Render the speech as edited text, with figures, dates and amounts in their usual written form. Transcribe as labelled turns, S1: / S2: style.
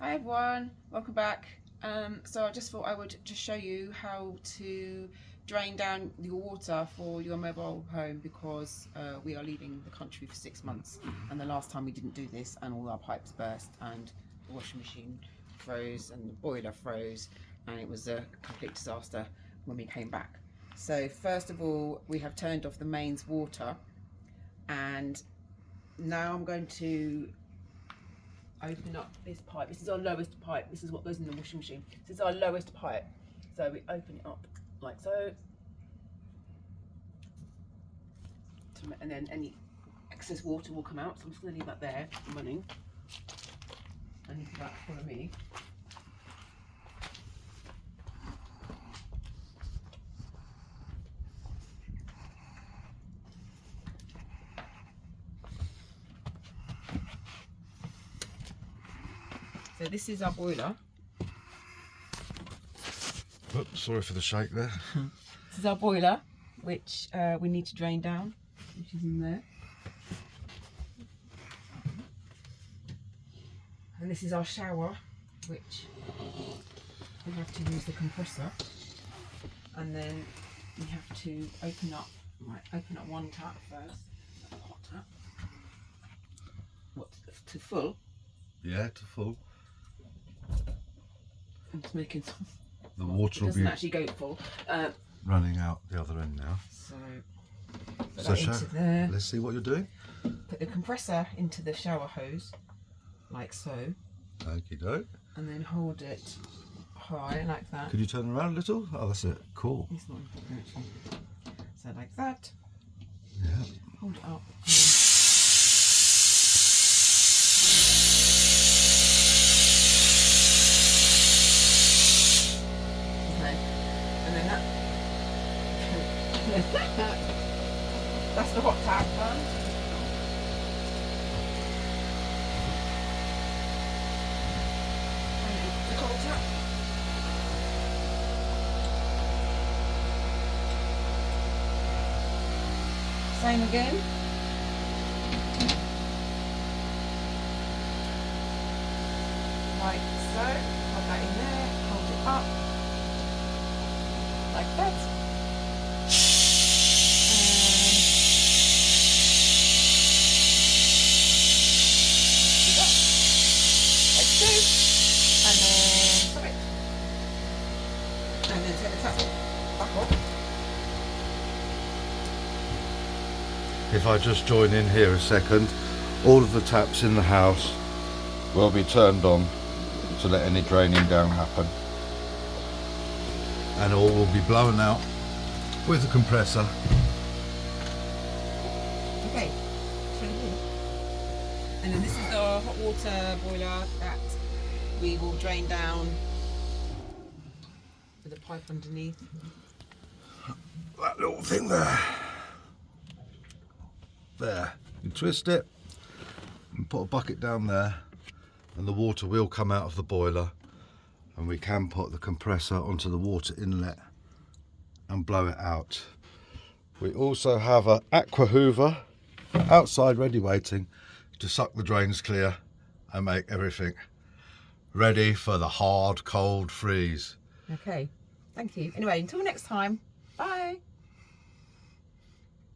S1: Hi everyone, welcome back. So I just thought I would just show you how to drain down your water for your mobile home because we are leaving the country for 6 months, and the last time we didn't do this and all our pipes burst and the washing machine froze and the boiler froze, and it was a complete disaster when we came back. So first of all, we have turned off the mains water, and now I'm going to open up this pipe. This is our lowest pipe. This is what goes in the washing machine. This is our lowest pipe. So we open it up like so. And then any excess water will come out. So I'm just going to leave that there running. And you can follow me. So this is our boiler.
S2: Oops, sorry for the shake there.
S1: This is our boiler, which we need to drain down, which is in there. And this is our shower, which we have to use the compressor. And then we have to open up one tap first, a hot tap. What, to full?
S2: Yeah, to full.
S1: I'm just making some.
S2: The water will
S1: doesn't
S2: be
S1: actually go full.
S2: running out the other end now.
S1: So put that into there.
S2: Let's see what you're doing.
S1: Put the compressor into the shower hose, like so.
S2: Okie doke.
S1: And then hold it high like that.
S2: Could you turn around a little? Oh, that's it. Cool.
S1: It's not important actually. So like that.
S2: Yeah.
S1: Hold it up. Okay. And then that's the hot tap done. The cold tap. Same again. Like so. Put that in there. Hold it up. Like that. And do that. Like so. And then stop it. And then take the tap back off.
S2: If I just join in here a second, all of the taps in the house will be turned on to let any draining down happen. And all will be blown out with the compressor.
S1: Okay. And then this is the hot water boiler that we will drain down with a pipe underneath.
S2: That little thing there. There. You twist it and put a bucket down there, and the water will come out of the boiler, and we can put the compressor onto the water inlet and blow it out. We also have an aqua hoover outside ready waiting to suck the drains clear and make everything ready for the hard cold freeze.
S1: Okay, thank you. Anyway, until next time.